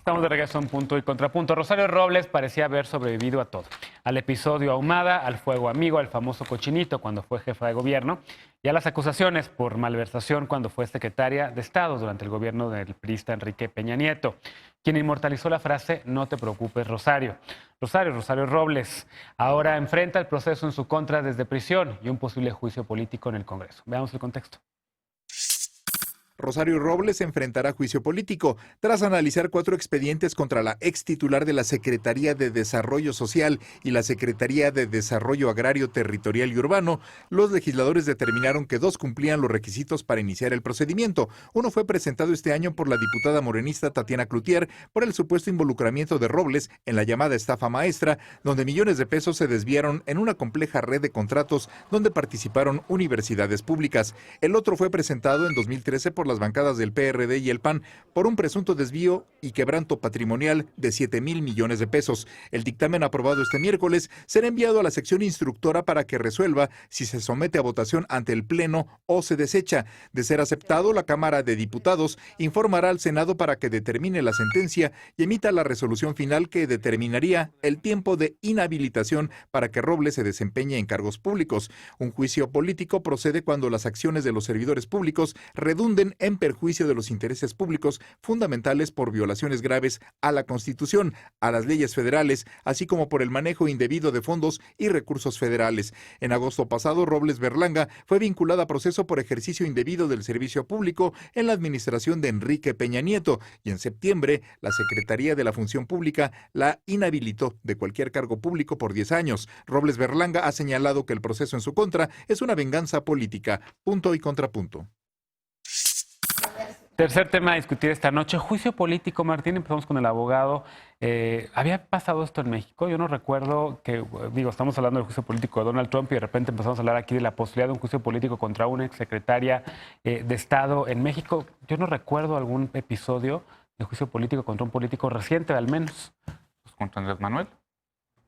Estamos de regreso a Un Punto y Contrapunto. Rosario Robles parecía haber sobrevivido a todo. Al episodio Ahumada, al fuego amigo, al famoso cochinito cuando fue jefa de gobierno y a las acusaciones por malversación cuando fue secretaria de Estado durante el gobierno del priista Enrique Peña Nieto, quien inmortalizó la frase "No te preocupes, Rosario". Rosario Robles, ahora enfrenta el proceso en su contra desde prisión y un posible juicio político en el Congreso. Veamos el contexto. Rosario Robles enfrentará juicio político tras analizar 4 expedientes contra la ex titular de la Secretaría de Desarrollo Social y la Secretaría de Desarrollo Agrario, Territorial y Urbano. Los legisladores determinaron que 2 cumplían los requisitos para iniciar el procedimiento. Uno fue presentado este año por la diputada morenista Tatiana Cloutier por el supuesto involucramiento de Robles en la llamada estafa maestra, donde millones de pesos se desviaron en una compleja red de contratos donde participaron universidades públicas. El otro fue presentado en 2013 por las bancadas del PRD y el PAN por un presunto desvío y quebranto patrimonial de 7,000 millones de pesos. El dictamen aprobado este miércoles será enviado a la sección instructora para que resuelva si se somete a votación ante el Pleno o se desecha. De ser aceptado, la Cámara de Diputados informará al Senado para que determine la sentencia y emita la resolución final que determinaría el tiempo de inhabilitación para que Robles se desempeñe en cargos públicos. Un juicio político procede cuando las acciones de los servidores públicos redunden en perjuicio de los intereses públicos fundamentales por violaciones graves a la Constitución, a las leyes federales, así como por el manejo indebido de fondos y recursos federales. En agosto pasado, Robles Berlanga fue vinculada a proceso por ejercicio indebido del servicio público en la administración de Enrique Peña Nieto y en septiembre la Secretaría de la Función Pública la inhabilitó de cualquier cargo público por 10 años. Robles Berlanga ha señalado que el proceso en su contra es una venganza política. Punto y contrapunto. Tercer tema a discutir esta noche, juicio político. Martín, empezamos con el abogado. ¿Había pasado esto en México? Yo no recuerdo que, estamos hablando del juicio político de Donald Trump y de repente empezamos a hablar aquí de la posibilidad de un juicio político contra una exsecretaria de Estado en México. Yo no recuerdo algún episodio de juicio político contra un político reciente, al menos. Pues contra Andrés Manuel.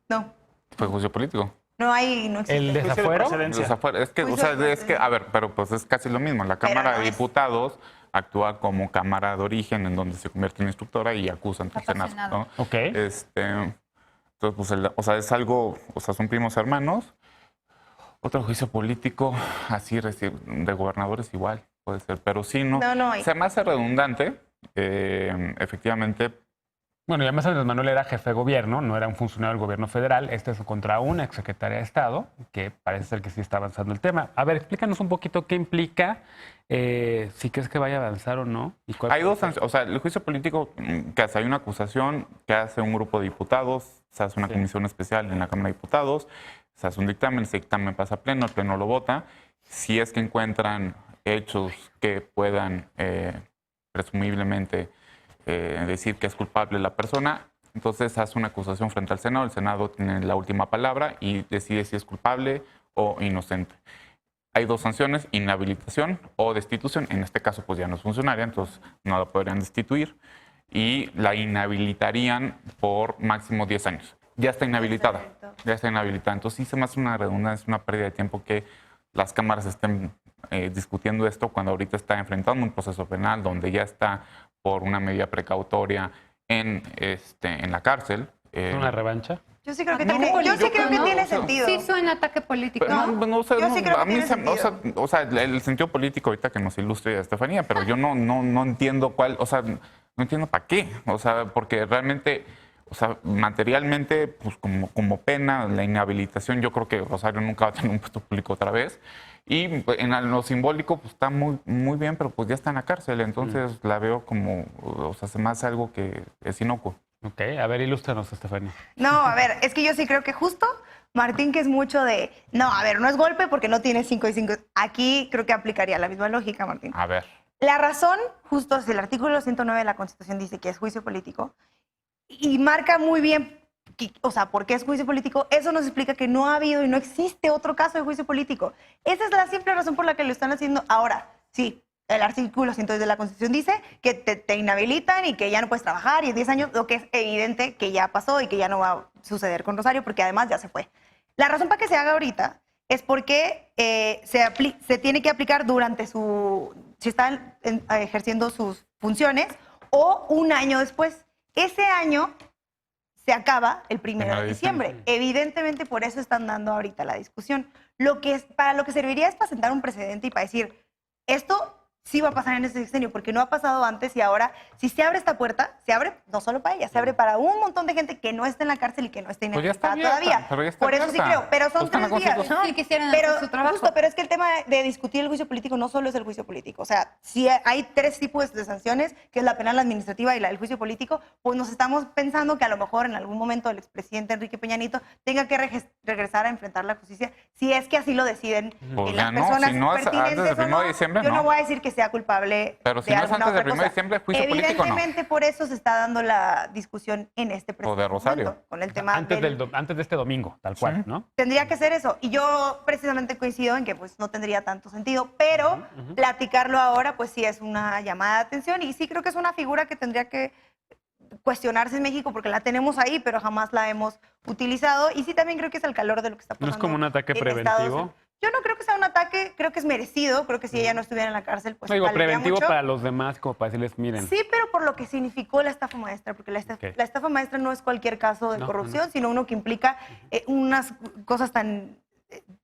No. Fue juicio político. No existe. ¿El desafuero? Es que, a ver, pero pues es casi lo mismo. La Cámara de Diputados actúa como cámara de origen en donde se convierte en instructora y acusa ante el Senado, ¿no? Ok. Entonces, pues, es algo, son primos hermanos. Otro juicio político, así, de gobernadores igual, puede ser. Pero sí, no. Se me hace redundante, efectivamente. Bueno, y además Andrés Manuel era jefe de gobierno, no era un funcionario del gobierno federal. Este es contra una exsecretaria de Estado, que parece ser que sí está avanzando el tema. A ver, explícanos un poquito qué implica, si crees que vaya a avanzar o no. Y hay dos, el juicio político que hace, hay una acusación que hace un grupo de diputados, se hace una comisión especial en la Cámara de Diputados, se hace un dictamen, ese dictamen pasa a pleno, el pleno lo vota. Si es que encuentran hechos que puedan presumiblemente decir que es culpable la persona, entonces hace una acusación frente al Senado, el Senado tiene la última palabra y decide si es culpable o inocente. Hay 2 sanciones, inhabilitación o destitución, en este caso pues ya no es funcionaria, entonces no la podrían destituir y la inhabilitarían por máximo 10 años. Ya está inhabilitada, entonces sí se me hace una redundancia, una pérdida de tiempo que las cámaras estén discutiendo esto cuando ahorita está enfrentando un proceso penal donde ya está por una medida precautoria en la cárcel. ¿Una revancha? Yo sí creo que tiene sentido. Sí suena ataque político. Yo sí creo que tiene sentido. El sentido político ahorita que nos ilustre Estefanía, pero yo no entiendo cuál, no entiendo para qué. Porque realmente, materialmente, pues como pena, la inhabilitación, yo creo que Rosario nunca va a tener un puesto público otra vez. Y en lo simbólico pues está muy, muy bien, pero pues ya está en la cárcel, entonces la veo como, se me hace algo que es inocuo. Ok, a ver, ilústranos, Estefanía. No, a ver, es que yo sí creo que justo Martín, que es mucho de, no es golpe porque no tiene 5 y 5. Aquí creo que aplicaría la misma lógica, Martín. A ver. La razón, justo, el artículo 109 de la Constitución dice que es juicio político y marca muy bien, ¿por qué es juicio político? Eso nos explica que no ha habido y no existe otro caso de juicio político. Esa es la simple razón por la que lo están haciendo ahora. Sí, el artículo 110 de la Constitución dice que te inhabilitan y que ya no puedes trabajar y en 10 años, lo que es evidente que ya pasó y que ya no va a suceder con Rosario porque además ya se fue. La razón para que se haga ahorita es porque se tiene que aplicar durante si están ejerciendo sus funciones o un año después. Ese año se acaba el 1 de diciembre. diciembre. Evidentemente, por eso están dando ahorita la discusión. Para lo que serviría es para sentar un precedente y para decir, esto sí va a pasar en este sexenio, porque no ha pasado antes y ahora, si se abre esta puerta, se abre no solo para ella, se abre para un montón de gente que no está en la cárcel y que no está Pues ya está inhabilitada abierta, todavía. pero ya está Por eso sí abierta. creo, pero son Está en la 3 días. Constitución. Sí, quisieran Pero, hacer su trabajo. justo, pero es que el tema de discutir el juicio político no solo es el juicio político. O sea, si hay 3 tipos de sanciones, que es la penal, la administrativa y la del juicio político, pues nos estamos pensando que a lo mejor en algún momento el expresidente Enrique Peña Nieto tenga que regresar a enfrentar la justicia, si es que así lo deciden Pues las ya no, personas si no es antes pertinentes del o 1 de diciembre, yo no no. voy a decir que sea culpable Pero si de no es alguna antes del otra 1 de cosa. diciembre, juicio político, no. Evidentemente, por eso se está dando la discusión en este O preciso de Rosario. momento, con el tema Antes, antes de este domingo, tal cual, Sí. ¿no? Tendría que ser eso. Y yo precisamente coincido en que pues no tendría tanto sentido, pero platicarlo ahora pues sí es una llamada de atención y sí creo que es una figura que tendría que cuestionarse en México porque la tenemos ahí, pero jamás la hemos utilizado. Y sí también creo que es el calor de lo que está ¿No pasando. es como un ataque en preventivo? Estados Unidos. Yo no creo que sea un ataque, creo que es merecido. Creo que si ella no estuviera en la cárcel, pues No digo valdría preventivo mucho. para los demás, como para decirles, miren. Sí, pero por lo que significó la estafa maestra, porque la estafa maestra no es cualquier caso de No, corrupción, no. sino uno que implica unas cosas tan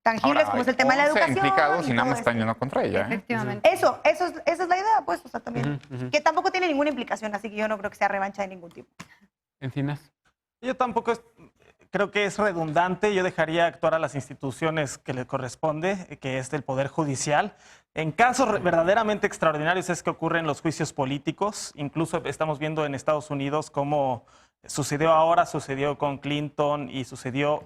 tangibles Ahora, como es el tema de la 11 educación. implicados y nada más todo están esto. yendo contra ella. ¿eh? Efectivamente. Esa es la idea, pues, o sea, también. Ujú, ujú. Que tampoco tiene ninguna implicación, así que yo no creo que sea revancha de ningún tipo. Encinas. Yo tampoco creo que es redundante. Yo dejaría actuar a las instituciones que le corresponde, que es el Poder Judicial. En casos verdaderamente extraordinarios es que ocurren los juicios políticos. Incluso estamos viendo en Estados Unidos cómo sucedió ahora, sucedió con Clinton y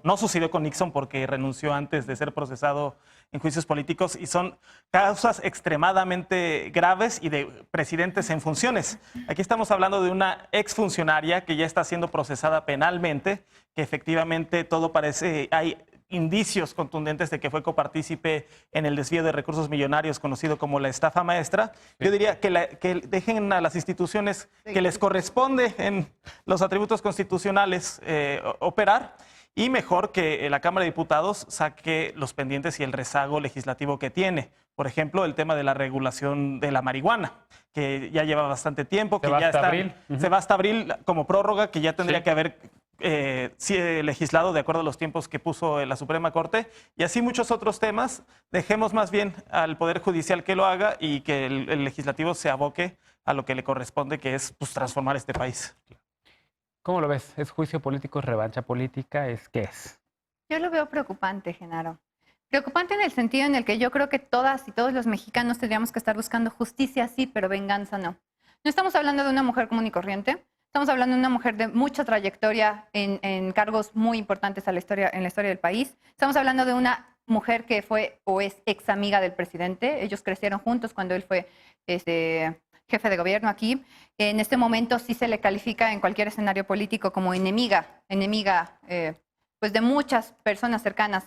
no sucedió con Nixon porque renunció antes de ser procesado en juicios políticos y son causas extremadamente graves y de presidentes en funciones. Aquí estamos hablando de una exfuncionaria que ya está siendo procesada penalmente, que efectivamente todo parece, hay indicios contundentes de que fue copartícipe en el desvío de recursos millonarios conocido como la estafa maestra. Yo diría que dejen a las instituciones que les corresponde en los atributos constitucionales operar y mejor que la Cámara de Diputados saque los pendientes y el rezago legislativo que tiene. Por ejemplo, el tema de la regulación de la marihuana, que ya lleva bastante tiempo, que ya está, se va hasta abril como prórroga, que ya tendría que haber legislado de acuerdo a los tiempos que puso la Suprema Corte, y así muchos otros temas. Dejemos más bien al Poder Judicial que lo haga y que el legislativo se aboque a lo que le corresponde, que es pues, transformar este país. ¿Cómo lo ves? ¿Es juicio político, es revancha política? ¿Qué es? Yo lo veo preocupante, Genaro. Preocupante en el sentido en el que yo creo que todas y todos los mexicanos tendríamos que estar buscando justicia, sí, pero venganza no. No estamos hablando de una mujer común y corriente. Estamos hablando de una mujer de mucha trayectoria en cargos muy importantes en la historia del país. Estamos hablando de una mujer que fue o es ex amiga del presidente. Ellos crecieron juntos cuando él fue jefe de gobierno aquí. En este momento sí se le califica en cualquier escenario político como enemiga pues de muchas personas cercanas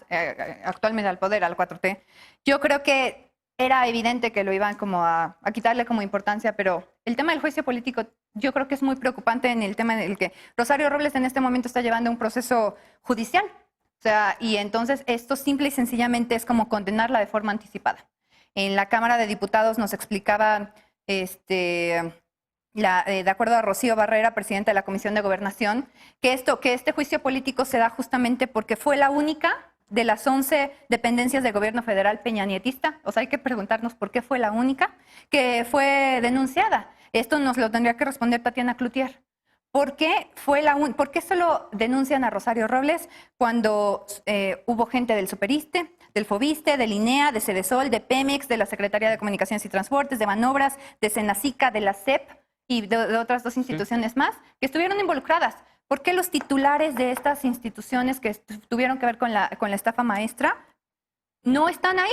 actualmente al poder, al 4T. Yo creo que era evidente que lo iban como a quitarle como importancia, pero el tema del juicio político yo creo que es muy preocupante en el tema en el que Rosario Robles en este momento está llevando un proceso judicial. O sea, y entonces esto simple y sencillamente es como condenarla de forma anticipada. En la Cámara de Diputados nos explicaba, de acuerdo a Rocío Barrera, presidenta de la Comisión de Gobernación, que este juicio político se da justamente porque fue la única de las 11 dependencias del gobierno federal peñanietista. O sea, hay que preguntarnos por qué fue la única que fue denunciada. Esto nos lo tendría que responder Tatiana Cloutier. ¿Por qué solo denuncian a Rosario Robles cuando hubo gente del Superiste, del Fobiste, del INEA, de Cedesol, de Pemex, de la Secretaría de Comunicaciones y Transportes, de Banobras, de Senacica, de la SEP y de otras 2 instituciones más que estuvieron involucradas? ¿Por qué los titulares de estas instituciones que tuvieron que ver con la estafa maestra no están ahí?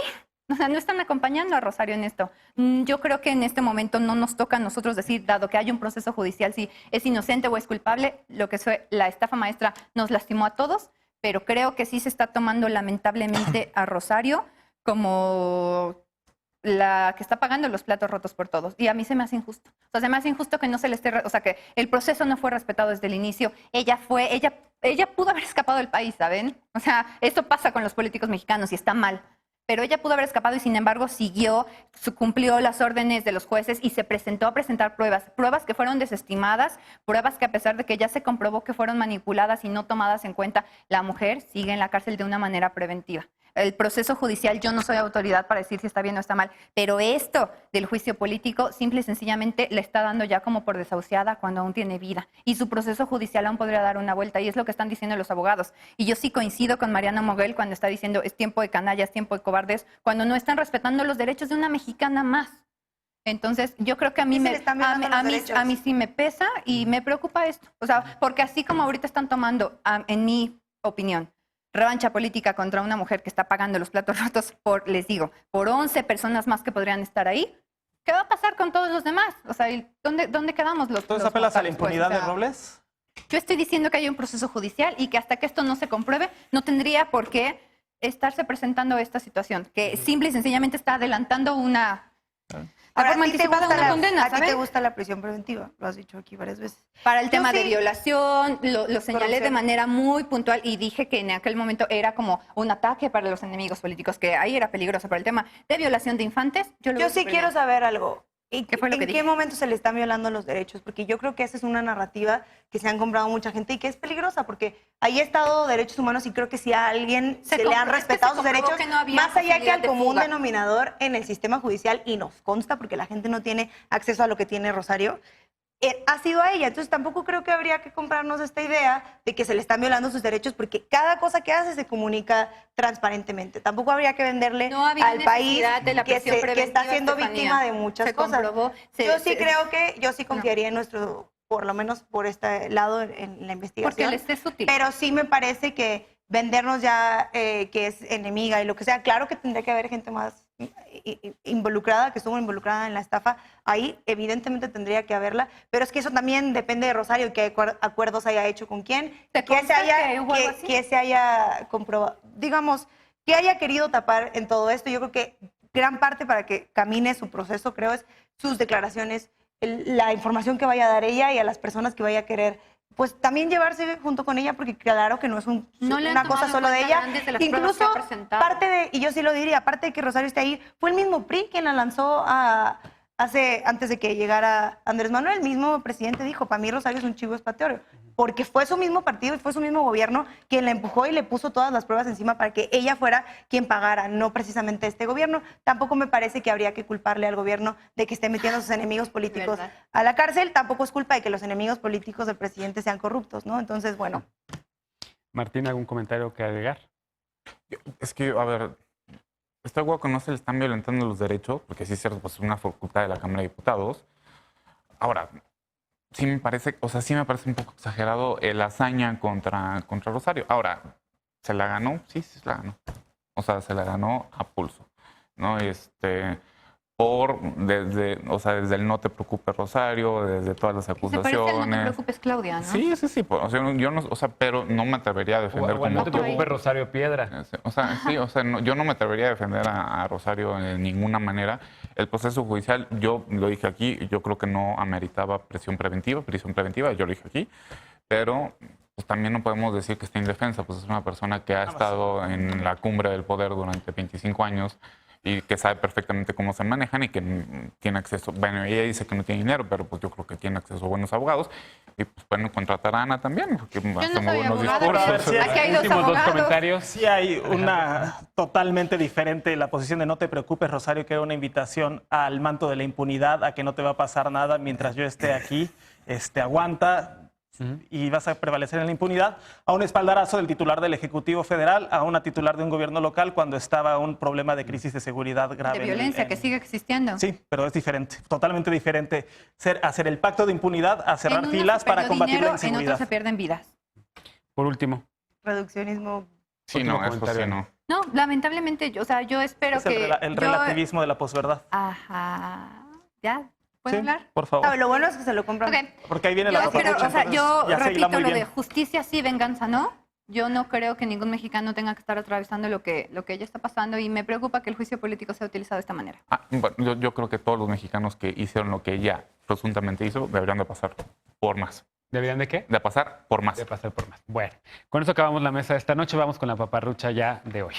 O sea, no están acompañando a Rosario en esto. Yo creo que en este momento no nos toca a nosotros decir, dado que hay un proceso judicial, si es inocente o es culpable. Lo que fue la estafa maestra nos lastimó a todos, pero creo que sí se está tomando lamentablemente a Rosario como la que está pagando los platos rotos por todos. Y a mí se me hace injusto. O sea, se me hace injusto que no se le esté... O sea, que el proceso no fue respetado desde el inicio. Ella pudo haber escapado del país, ¿saben? O sea, esto pasa con los políticos mexicanos y está mal. pero ella pudo haber escapado y sin embargo siguió, cumplió las órdenes de los jueces y se presentó a presentar pruebas que fueron desestimadas, pruebas que a pesar de que ya se comprobó que fueron manipuladas y no tomadas en cuenta, la mujer sigue en la cárcel de una manera preventiva. El proceso judicial, yo no soy autoridad para decir si está bien o está mal, pero esto del juicio político simple y sencillamente le está dando ya como por desahuciada cuando aún tiene vida. Y su proceso judicial aún podría dar una vuelta y es lo que están diciendo los abogados. Y yo sí coincido con Mariana Moguel cuando está diciendo es tiempo de canallas, tiempo de cobardes, cuando no están respetando los derechos de una mexicana más. Entonces, yo creo que a mí, a mí sí me pesa y me preocupa esto. O sea, porque así como ahorita están tomando, en mi opinión, revancha política contra una mujer que está pagando los platos rotos les digo, por 11 personas más que podrían estar ahí, ¿qué va a pasar con todos los demás? O sea, ¿dónde quedamos los ¿Entonces apelas a la mortales, pues? impunidad O sea, de Robles? Yo estoy diciendo que hay un proceso judicial y que hasta que esto no se compruebe, no tendría por qué estarse presentando esta situación, que simple y sencillamente está adelantando una... Ahora, forma ¿a ti te anticipada gusta una la- condena, a ti te ¿sabes? gusta la prisión preventiva? Lo has dicho aquí varias veces. Para el Yo tema de sí- violación, lo señalé de Corrupción. manera muy puntual y dije que en aquel momento era como un ataque para los enemigos políticos, que ahí era peligroso. Pero el tema de violación de infantes, yo lo Yo veo sí súper quiero bien. saber algo. ¿Qué fue lo ¿En que qué dije? momento se le están violando los derechos? Porque yo creo que esa es una narrativa que se han comprado mucha gente y que es peligrosa, porque ahí ha estado derechos humanos y creo que si a alguien se le han es que respetado se sus comprobó derechos, que no había más allá que posibilidad al de común fuga. denominador en el sistema judicial, y nos consta porque la gente no tiene acceso a lo que tiene Rosario, ha sido a ella. Entonces tampoco creo que habría que comprarnos esta idea de que se le están violando sus derechos porque cada cosa que hace se comunica transparentemente. Tampoco habría que venderle No había al país necesidad de la que, prisión que está preventiva, siendo Estefanía. víctima de muchas Se cosas. comprobó, Yo sí confiaría en nuestro, por lo menos por este lado, en la investigación. porque les es útil. Pero sí me parece que vendernos ya que es enemiga y lo que sea, claro que tendría que haber gente más involucrada, que estuvo involucrada en la estafa, ahí evidentemente tendría que haberla, pero es que eso también depende de Rosario, qué acuerdos haya hecho con quién, ¿Te que consta que hubo algo así? que se haya comprobado, digamos, que haya querido tapar en todo esto. Yo creo que gran parte para que camine su proceso, creo, es sus declaraciones, la información que vaya a dar ella y a las personas que vaya a querer pues también llevarse junto con ella, porque claro que no es No le han una cosa tomado solo en de cuenta ella. grandes de las pruebas Incluso que ha presentado. parte de, y yo sí lo diría, aparte de que Rosario esté ahí, fue el mismo PRI quien la lanzó antes de que llegara Andrés Manuel. El mismo presidente dijo, para mí Rosario es un chivo expiatorio, porque fue su mismo partido y fue su mismo gobierno quien la empujó y le puso todas las pruebas encima para que ella fuera quien pagara, no precisamente este gobierno. Tampoco me parece que habría que culparle al gobierno de que esté metiendo a sus enemigos políticos ¿Verdad? a la cárcel. Tampoco es culpa de que los enemigos políticos del presidente sean corruptos, ¿no? Entonces, bueno. Martín, ¿algún comentario que agregar? Es que, a ver, está guapo que no se le están violentando los derechos, porque sí es cierto, pues es una facultad de la Cámara de Diputados. Ahora, sí me parece un poco exagerado el hazaña contra Rosario. Ahora, ¿se la ganó? Sí, se la ganó. O sea, se la ganó a pulso, ¿no? Desde el no te preocupes, Rosario, desde todas las Se acusaciones. parece al no te preocupes, Claudia, ¿no? Sí, pues, o sea, yo no, o sea, pero no me atrevería a defender O no te tú. preocupes, Rosario Piedra. O sea, sí, o sea, yo no me atrevería a defender a Rosario de ninguna manera. El proceso judicial, yo lo dije aquí, yo creo que no ameritaba prisión preventiva, yo lo dije aquí, pero pues también no podemos decir que está indefensa, pues es una persona que ha estado en la cumbre del poder durante 25 años y que sabe perfectamente cómo se manejan y que tiene acceso, bueno, ella dice que no tiene dinero, pero pues yo creo que tiene acceso a buenos abogados y pues pueden contratar a Ana también, porque Yo hace no muy soy buenos abogada, discursos. pero aquí hay dos Últimos dos abogados. comentarios. Sí hay una totalmente diferente la posición de no te preocupes, Rosario, que era una invitación al manto de la impunidad, a que no te va a pasar nada mientras yo esté aquí, aguanta y vas a prevalecer en la impunidad, a un espaldarazo del titular del Ejecutivo Federal, a una titular de un gobierno local cuando estaba un problema de crisis de seguridad grave. De violencia que sigue existiendo. Sí, pero es diferente, totalmente diferente hacer el pacto de impunidad a cerrar En uno filas se para perdió combatir dinero, la inseguridad. En otros se pierden vidas. Por último, Reduccionismo. Sí, Último no, eso sí comentario. no. No, lamentablemente, yo espero Es que... el yo- relativismo de la posverdad. Ajá. ¿Ya? ¿Puedo Sí, hablar? por favor. Ah, lo bueno es que se lo compran. Ok. Porque ahí viene Yo la espero, cosecha, o sea, entonces yo ya se hila repito muy lo de bien. justicia sí, venganza no. Yo no creo que ningún mexicano tenga que estar atravesando lo que ella está pasando y me preocupa que el juicio político sea utilizado de esta manera. Bueno, yo creo que todos los mexicanos que hicieron lo que ella presuntamente hizo deberían de pasar por más. ¿deberían de qué? De pasar por más. De pasar por más. Bueno, con eso acabamos la mesa de esta noche. Vamos con la paparrucha ya de hoy.